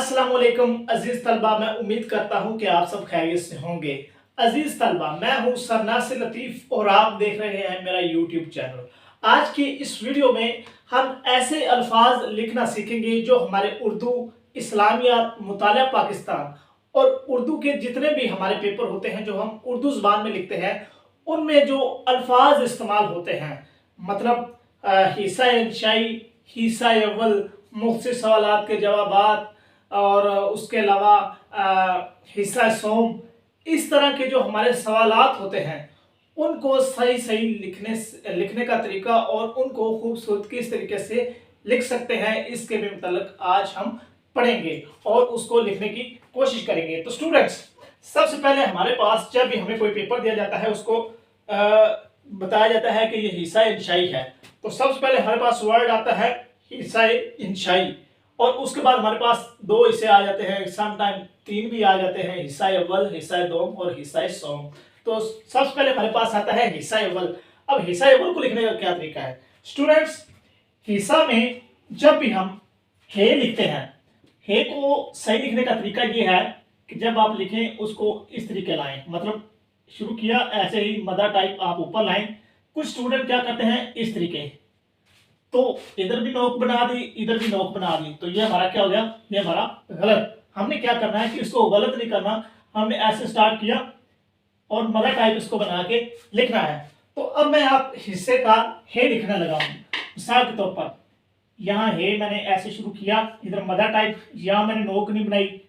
अस्सलाम वालेकुम अजीज तलबा, मैं उम्मीद करता हूं कि आप सब खैरियत से होंगे। अजीज तलबा, मैं हूं सरनासिर लतीफ और आप देख रहे हैं मेरा यूट्यूब चैनल। आज की इस वीडियो में हम ऐसे अल्फाज लिखना सीखेंगे जो हमारे उर्दू, इस्लामियात, मुताला पाकिस्तान और उर्दू के जितने भी हमारे पेपर होते हैं जो हम उर्दू ज़बान में लिखते हैं, उनमें जो अल्फाज इस्तेमाल होते हैं, मतलब हिस्सा इंशाई, हिस्सा अव्वल, मुख्तसर सवालात के जवाबात और उसके अलावा हिस्सा सोम, इस तरह के जो हमारे सवालात होते हैं उनको सही सही लिखने का तरीका और उनको खूबसूरत किस तरीके से लिख सकते हैं, इसके भी मतलब आज हम पढ़ेंगे और उसको लिखने की कोशिश करेंगे। तो स्टूडेंट्स, सबसे पहले हमारे पास जब भी हमें कोई पेपर दिया जाता है उसको बताया जाता है कि ये हिस्सा इंशाई है, तो सबसे पहले हमारे पास वर्ड आता है हिस्सा इंशाई और उसके बाद हमारे पास दो हिस्से आ जाते हैं, समटाइम तीन भी आ जाते हैं, हिस्सा अव्वल, हिस्सा दोम और हिस्सा सोम। तो सबसे पहले हमारे पास आता है हिस्सा अव्वल। अब हिस्सा अव्वल को लिखने का क्या तरीका है स्टूडेंट्स? हिस्सा में जब भी हम हे लिखते हैं, हे को सही लिखने का तरीका ये है कि जब आप लिखें उसको इस तरीके लाएं, मतलब शुरू किया ऐसे ही मदर टाइप आप ऊपर लाएं। कुछ स्टूडेंट क्या करते हैं इस तरीके, तो इधर भी नोक बना दी, इधर भी नोक बना दी, तो ये हमारा क्या हो गया, ये हमारा गलत। हमने क्या करना है कि इसको गलत नहीं करना, हमने ऐसे स्टार्ट किया और मदर टाइप इसको बना के लिखना है। तो अब मैं आप हिस्से का हे लिखने लगा हूं। मिसाल के तौर पर यहाँ हे मैंने ऐसे शुरू किया, इधर मदर टाइप, यहाँ मैंने नोक नहीं बनाई,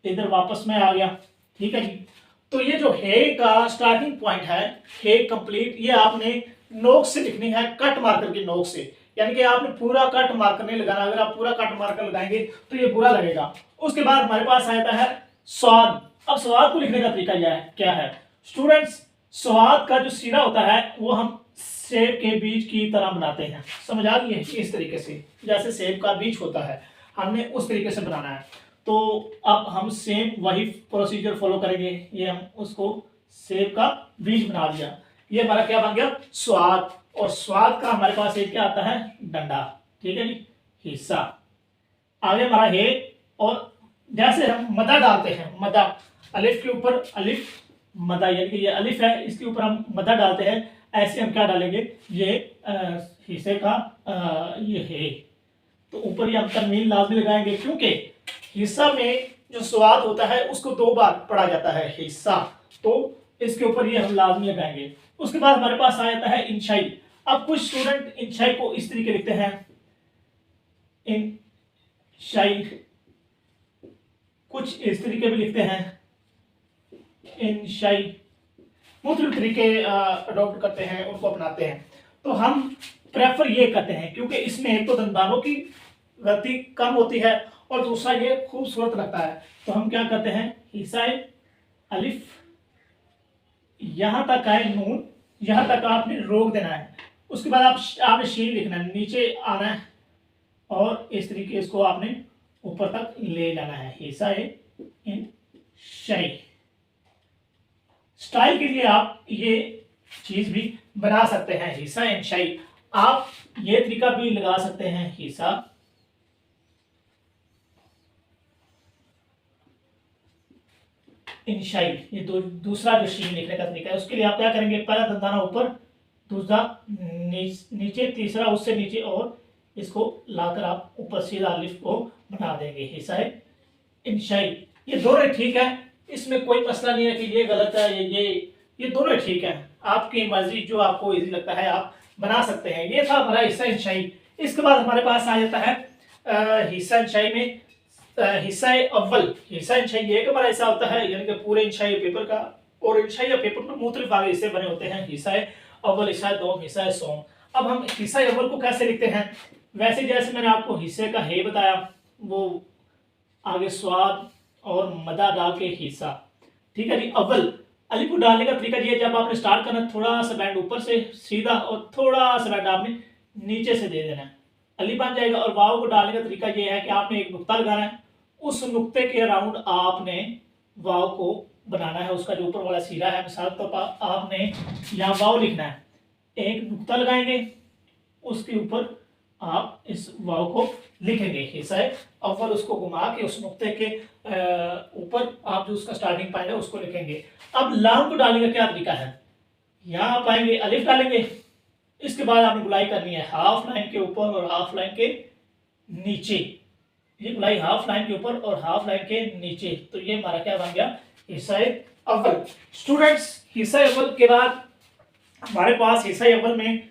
इधर वापस में आ गया। ठीक है जी। तो ये जो हे का स्टार्टिंग पॉइंट है, हे कंप्लीट, ये आपने नोक से लिखनी है, कट मार्कर की नोक से, यानी कि आपने पूरा कट मार्कर नहीं लगाना। अगर आप पूरा कट मार्कर लगाएंगे तो ये बुरा लगेगा। उसके बाद हमारे पास आता है स्वाद। अब स्वाद को लिखने का तरीका क्या है स्टूडेंट्स? स्वाद का जो सिरा होता है वो हम सेब के बीज की तरह बनाते हैं, समझ आ गई है? इस तरीके से जैसे सेब का बीज होता है, हमने उस तरीके से बनाना है। तो अब हम सेम वही प्रोसीजर फॉलो करेंगे। ये हम उसको सेब का बीज बना दिया, ये हमारा क्या बन गया, स्वाद। और स्वाद का हमारे पास एक क्या आता है, डंडा। ठीक है जी, हिस्सा। आगे हमारा हे, और जैसे हम मदा डालते हैं, मदा अलिफ के ऊपर अलिफ, मदा यानी कि ये अलिफ है, इसके ऊपर हम मदा डालते हैं, ऐसे हम क्या डालेंगे, ये हिस्से का ये है, तो ऊपर ये हम तनवीन लाजमी लगाएंगे, क्योंकि हिस्सा में जो स्वाद होता है उसको दो बार पढ़ा जाता है, हिस्सा, तो इसके ऊपर ये हम लाजमी लगाएंगे। उसके बाद हमारे पास आ जाता है इंशाई। अब कुछ स्टूडेंट इंशाई को इस तरीके लिखते हैं, इंशाई, कुछ इस तरीके भी लिखते हैं, इंशाई, मुख्तलिफ तरीके अडॉप्ट करते हैं, उनको अपनाते हैं। तो हम प्रेफर ये करते हैं क्योंकि इसमें एक तो दंतानों की गलती कम होती है और दूसरा ये खूबसूरत लगता है। तो हम क्या करते हैं, हिस्सा अलिफ, यहां तक है नून, यहां तक आपने रोक देना है। उसके बाद आपने शीन लिखना है, नीचे आना है और इस तरीके इसको आपने ऊपर तक ले जाना है, हिस्सा इन शाई। स्टाइल के लिए आप ये चीज भी बना सकते हैं, हिस्सा इन शाई। आप ये तरीका भी लगा सकते हैं, हिस्सा इंशाई। ये दूसरा जो शीन लिखने का तरीका है, उसके लिए आप क्या करेंगे, पहला दंताना ऊपर, दूसरा नीचे, तीसरा उससे नीचे, और इसको लाकर आप ऊपर सीधा अलिफ को बना देंगे, हिस्सा इंशाई। ये दोनों ठीक है, इसमें कोई मसला नहीं है कि ये गलत है, ये दोनों ठीक है। आपकी मर्जी, जो आपको इजी लगता है आप बना सकते हैं। ये था हमारा हिस्सा इंशाई। इसके बाद हमारे पास आ जाता है हिस्सा इंशाई में हिस्सा अव्वल। हिस्सा इंशाई एक हमारा हिस्सा होता है, यानी कि पूरे इंशाई पेपर का, और इंशाई पेपर में मुख्तलिफ आगे हिस्से बने होते हैं, हिस्सा अव्वल, हिस्सा दोम, हिस्सा सोम। अब हम हिस्सा अव्वल को कैसे लिखते हैं, वैसे जैसे मैंने आपको हिस्से का हे बताया, वो आगे स्वाद और मदा डाल के हिस्सा। ठीक है जी। अव्वल अलिफ को डालने का तरीका ये है, जब आपने स्टार्ट करना, थोड़ा सा बैंड ऊपर से सीधा और थोड़ा सा बैंड आपने नीचे से दे देना है, अलिफ बन जाएगा। और वाव को डालने का तरीका ये है कि आपने एक नुक्ता लगाना है, उस नुक्ते के अराउंड आपने वाव को बनाना है, उसका जो ऊपर वाला सिरा है, मिसाल तौर पर आपने यहाँ वाव लिखना है, एक नुक्ता लगाएंगे, उसके ऊपर आप इस वाव को लिखेंगे। हिस्सा अव्वल उसको घुमा के उस नुक्ते के ऊपर आप जो उसका स्टार्टिंग पॉइंट है उसको लिखेंगे। अब लाम को डालने का क्या तरीका है, यहाँ आप आएंगे अलिफ डालेंगे, इसके बाद आपने गुलाई करनी है हाफ लाइन के ऊपर और हाफ लाइन के नीचे। ये गुलाई हाफ लाइन के ऊपर और हाफ लाइन के नीचे, तो ये हमारा क्या बन गया, हिस्सा अव्वल। स्टूडेंट्स, हिस्सा अव्वल के बाद हमारे पास हिस्सा अव्वल में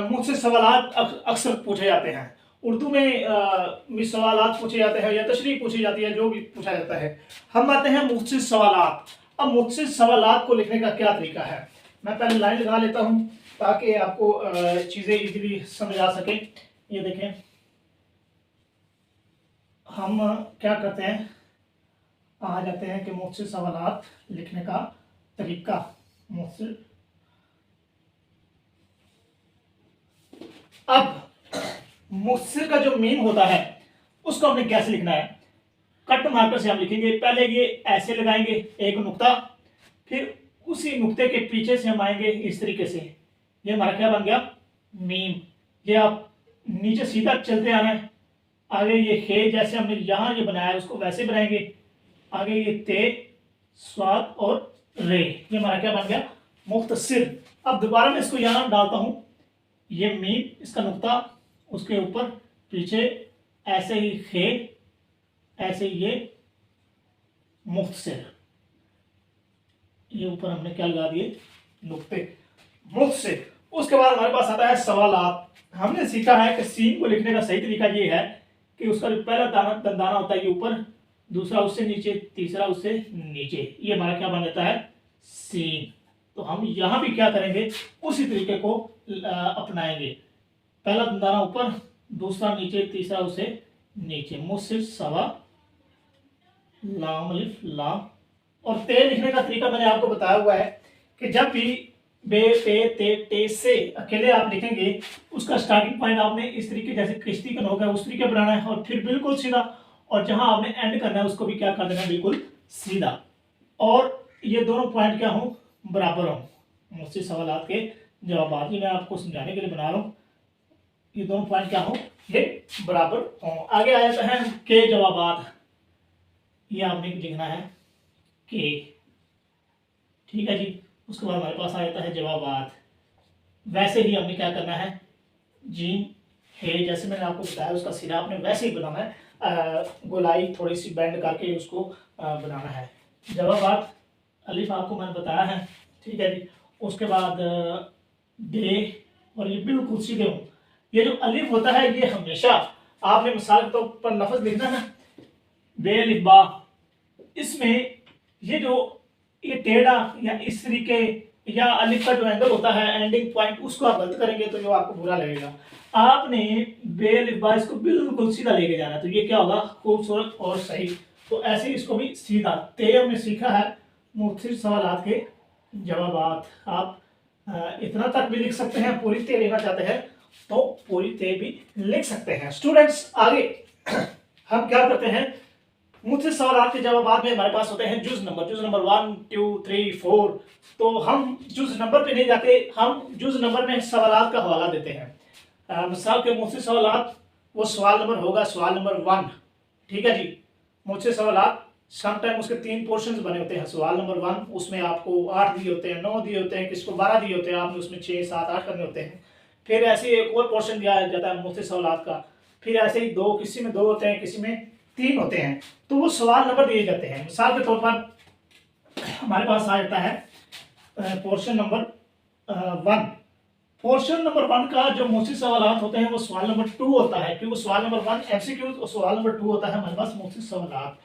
मुझसे सवालात अक्सर पूछे जाते हैं। उर्दू में सवालात पूछे जाते हैं या तशरीह पूछी जाती है, जो भी पूछा जाता है। हम आते हैं मुझसे सवालात। अब मुझसे सवालात को लिखने का क्या तरीका है, मैं पहले लाइन लगा लेता हूं ताकि आपको चीज़ें इजीली समझ आ सके। ये देखें, हम क्या करते हैं, आ जाते हैं कि मुझसे सवालात लिखने का तरीका। मुझसे अब मुझसे का जो मीम होता है उसको हमने कैसे लिखना है, कट मार्कर से हम लिखेंगे। पहले ये ऐसे लगाएंगे एक नुक्ता, फिर उसी नुक्ते के पीछे से हम आएंगे इस तरीके से। ये हमारा क्या बन गया, मीम। ये आप नीचे सीधा चलते आना है। आगे ये हे जैसे हमने यहाँ ये बनाया है उसको वैसे बनाएंगे। आगे ये ते, स्वाद और रे, ये हमारा क्या बन गया, मुख्तसिर। अब दोबारा मैं इसको यहाँ डालता हूँ, ये मीम इसका नुक्ता, उसके ऊपर पीछे ऐसे ही हे, ऐसे ही ये मुख्तसिर। ये ऊपर हमने क्या लगा दिए, नुक्ते, मुख्तसिर। उसके बाद हमारे पास आता है सवालात। हमने सीखा है कि सीन को लिखने का सही तरीका ये है कि उसका जो पहला दाना होता है ये ऊपर, दूसरा उससे नीचे, तीसरा उससे नीचे। ये हमारा क्या बन जाता है, सीन। तो हम यहाँ भी क्या करेंगे, उसी तरीके को अपनाएंगे। पहला दाना ऊपर, दूसरा नीचे, तीसरा उससे नीचे। मुझसे सवा, लाम अलिफ लाम। और ते लिखने का तरीका मैंने आपको बताया हुआ है कि जब भी बे पे ते टे से अकेले आप लिखेंगे, उसका स्टार्टिंग पॉइंट आपने इस तरीके जैसे किश्ती का नोक है उस तरीके बनाना है, और फिर बिल्कुल सीधा, और जहां आपने एंड करना है उसको भी क्या कर देना है, बिल्कुल सीधा। और ये दोनों पॉइंट क्या हो, बराबर हो। मुझसे सवालात के जवाब ये मैं आपको समझाने के लिए बना रहा हूँ, ये दोनों पॉइंट क्या हो, ये बराबर हो। आगे आ जाता है के जवाबात। ये आपने लिखना है के, ठीक है जी। उसके बाद हमारे पास आ जाता है जवाबात। वैसे ही हमने क्या करना है, जीम है जैसे मैंने आपको बताया उसका सिरा आपने वैसे ही बनाना है, गोलाई थोड़ी सी बेंड करके उसको बनाना है। जवाबात अलिफ आपको मैंने बताया है, ठीक है जी। उसके बाद डे, और ये बिल्कुल सीधे हूँ। ये जो अलिफ होता है ये हमेशा आपने मिसाल के तौर पर लफ्ज लिखना है बे अलिफ बा, इसमें ये जो ये टेढ़ा या इस तरीके या अलिफ का जो एंगल होता है एंडिंग पॉइंट, उसको आप गलत करेंगे तो जो आपको बुरा लगेगा। आपने बे अलिफ बा इसको बिल्कुल सीधा लेके जाना है, तो ये क्या होगा, खूबसूरत और सही। तो ऐसे ही इसको भी सीधा। ते हमने सीखा है मुख्तलिफ सवालात के जवाबात। आप इतना तक भी लिख सकते हैं, पूरी ते लेना चाहते हैं तो पूरी ते भी लिख सकते हैं। स्टूडेंट्स, आगे हम क्या करते हैं, मुझसे सवाल के जवाब में हमारे पास होते हैं जुज नंबर 1 2 3 4। तो हम जुज नंबर पे नहीं जाते, हम जुज नंबर में सवाल का हवाला देते हैं। मिसाल के मुझसे सवाल, वो सवाल नंबर होगा सवाल नंबर 1, ठीक है जी। मुझसे सवाल समटाइम उसके 3 पोर्शंस बने होते हैं। सवाल नंबर 1 उसमें आपको 8 दिए होते हैं, 9 दिए होते हैं, किसको 12 दिए होते हैं, आपने उसमें 6 7 8 करने होते हैं। फिर ऐसे एक और पोर्शन दिया जाता है मुझसे सवाल का, फिर ऐसे ही 2, किसी में 2 होते हैं, किसी में 3 होते हैं। तो वो सवाल नंबर दिए जाते हैं। मिसाल के तौर पर हमारे पास आ जाता है पोर्शन नंबर 1। पोर्शन नंबर 1 का जो मुझसे सवाल होते हैं वो सवाल नंबर 2 होता है, क्योंकि सवाल नंबर 1 एमसीक्यू और सवाल नंबर 2 होता है हमारे पास मुझसे सवाल।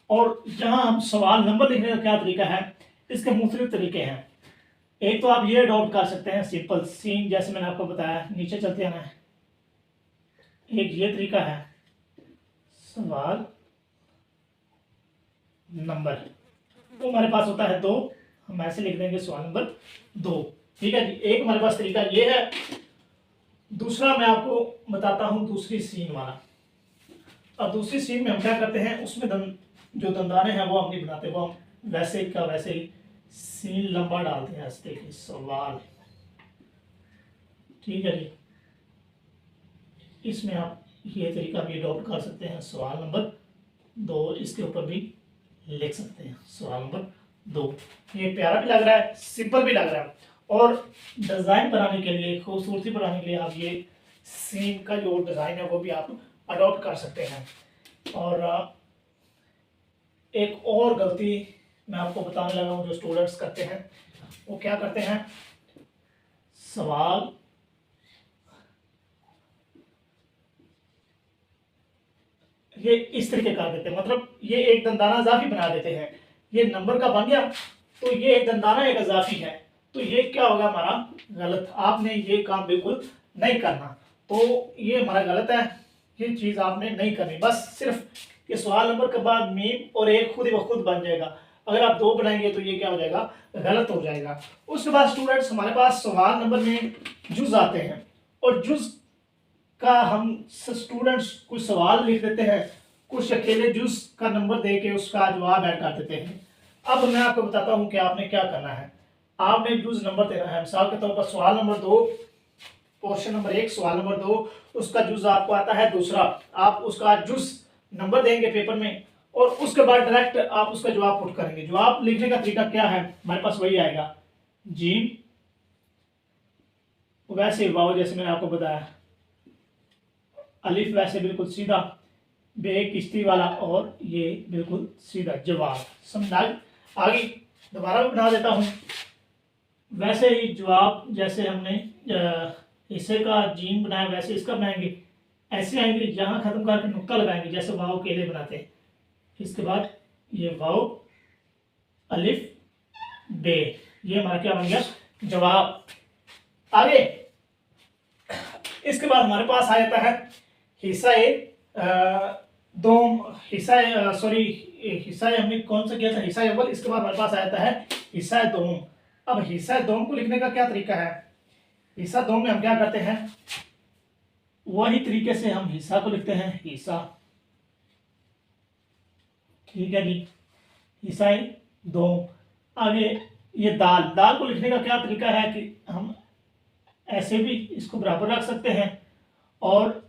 और जहां हम सवाल नंबर लिखने का क्या तरीका है, इसके मुख्तलिफ तरीके हैं। एक तो आप ये अडॉप्ट कर सकते हैं सिंपल सीन, जैसे मैंने आपको बताया नीचे चलते आना है। एक ये तरीका है सवाल नंबर, तो हमारे पास होता है 2, हम ऐसे लिख देंगे सवाल नंबर 2, ठीक है जी। एक हमारे पास तरीका ये है। दूसरा मैं आपको बताता हूं दूसरी सीन वाला। अब दूसरी सीन में हम क्या करते हैं, उसमें जो दंदाने हैं वो हम नहीं बनाते, वो हम वैसे का वैसे ही सीन लंबा डालते हैं। देखिए सवाल, ठीक है जी। इसमें आप ये तरीका भी अडॉप्ट कर सकते हैं। सवाल नंबर 2 इसके ऊपर भी लिख सकते हैं, सवाल नंबर 2। ये प्यारा भी लग रहा है, सिंपल भी लग रहा है, और डिज़ाइन बनाने के लिए, खूबसूरती बनाने के लिए आप ये सीन का जो डिज़ाइन है वो भी आप अडॉप्ट कर सकते हैं। और एक और गलती मैं आपको बताने लगा हूँ जो स्टूडेंट्स करते हैं, वो क्या करते हैं, सवाल ये इस तरीके कर देते हैं, मतलब ये एक दंदाना इजाफी बना देते हैं। ये नंबर का बन गया तो ये एक दंदाना एक इजाफी है, तो ये क्या होगा हमारा गलत। आपने ये काम बिल्कुल नहीं करना, तो ये हमारा गलत है, ये चीज़ आपने नहीं करनी। बस सिर्फ ये सवाल नंबर के बाद मीम और एक खुद ही व खुद बन जाएगा। अगर आप 2 बनाएंगे तो ये क्या हो जाएगा, गलत हो जाएगा। उसके बाद स्टूडेंट्स हमारे पास सवाल नंबर में जुज आते हैं, और जुज का हम स्टूडेंट्स कुछ सवाल लिख देते हैं, कुछ अकेले जुज का नंबर दे के उसका जवाब ऐड कर देते हैं। अब मैं आपको बताता हूं कि आपने क्या करना है। आपने जुज नंबर देना है। मिसाल के तौर पर सवाल नंबर 2, पोर्शन नंबर 1 सवाल नंबर 2, उसका जुज आपको आता है दूसरा। आप उसका जुज नंबर देंगे पेपर में, और उसके बाद डायरेक्ट आप उसका जवाब पुट करेंगे। जवाब लिखने का तरीका क्या है, हमारे पास वही आएगा, जीम वैसे वाव जैसे मैंने आपको बताया, अलिफ वैसे बिल्कुल सीधा, बे किश्ती वाला, और ये बिल्कुल सीधा जवाब। समझा? आगे दोबारा भी बना देता हूं। वैसे ही जवाब जैसे हमने हिस्से का जीम बनाया वैसे इसका बनाएंगे। ऐसे आएंगे, जहां खत्म करके नुक्ता लगाएंगे जैसे वाव के लिए बनाते हैं। इसके बाद ये वाव अलिफ बे, ये हमारा क्या बन गया, जवाब। आगे इसके बाद हमारे पास आ जाता है हिस्सा दोम, हिस्सा सॉरी हिस्सा हमने कौन सा किया था, हिस्सा अव्वल। इसके बाद हमारे पास आ जाता है हिस्सा दोम। अब हिस्सा दोम को लिखने का क्या तरीका है, हिस्सा दोम में हम क्या करते हैं, वही तरीके से हम हिस्सा को लिखते हैं, हिस्सा, ठीक है जी, हिस्सा दोम। आगे ये दाल, दाल को लिखने का क्या तरीका है कि हम ऐसे भी इसको बराबर रख सकते हैं, और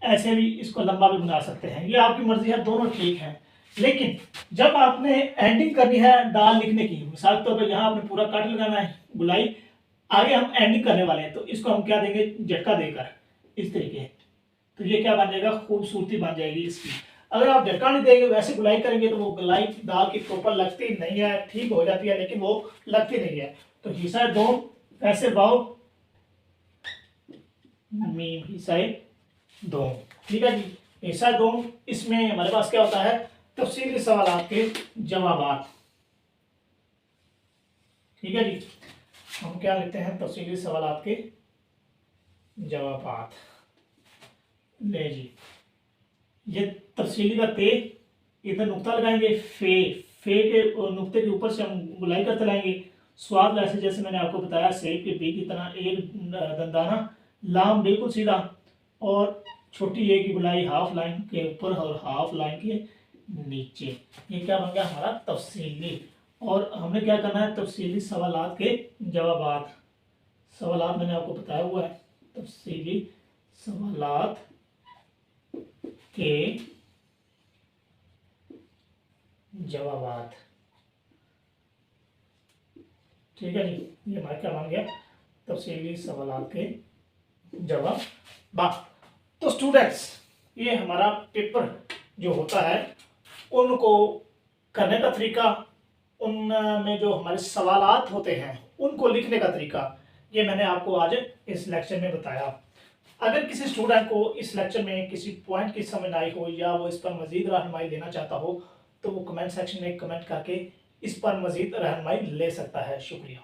ऐसे भी इसको लंबा भी बना सकते हैं। ये आपकी मर्जी है, दोनों ठीक है। लेकिन जब आपने एंडिंग करनी है दाल लिखने की, मिसाल के तौर पर यहाँ आपने पूरा कट लगाना है गुलाई, आगे हम एंडिंग करने वाले हैं, तो इसको हम क्या देंगे, झटका देकर इस तरीके, तो ये क्या बन जाएगा, खूबसूरती बन जाएगी इसकी। अगर आप झटका नहीं देंगे, वैसे गुलाई करेंगे, तो वो गुलाई दाल की प्रॉपर लगती नहीं है, ठीक हो जाती है लेकिन वो लगती नहीं है। तो हिस्सा दो, ऐसे वाव मीम, हिस्सा दो, ठीक है जी, हिस्सा दो। इसमें हमारे पास क्या होता है, तफसीली सवाल के जवाब, ठीक है जी। हम क्या लिखते हैं, तफसीली सवाल के जवाब। ले जी, ये तफसीली का ते, इधर नुक्ता लगाएंगे, फे, फे के नुक्ते के ऊपर से हम गुलाई करते लाएंगे। स्वाद वैसे जैसे मैंने आपको बताया सेब के बी की तरह, एक दंदाना, लाम बिल्कुल सीधा, और छोटी ए की गुलाई हाफ लाइन के ऊपर और हाफ लाइन के नीचे। ये क्या बन गया हमारा तफसीली। और हमें क्या करना है, तफसीली सवालात के जवाब। सवालात मैंने आपको बताया हुआ है, तफसीली सवालात के जवाब, ठीक है जी। ये हमारा क्या बन गया, तफसीली सवालात के जवाब। तो स्टूडेंट्स, ये हमारा पेपर जो होता है उनको करने का तरीका, उनमें जो हमारे सवालात होते हैं उनको लिखने का तरीका, ये मैंने आपको आज इस लेक्चर में बताया। अगर किसी स्टूडेंट को इस लेक्चर में किसी पॉइंट की समझ आई हो, या वो इस पर मजीद रहनुमाई लेना चाहता हो, तो वो कमेंट सेक्शन में कमेंट करके इस पर मजीद रहनुमाई ले सकता है। शुक्रिया।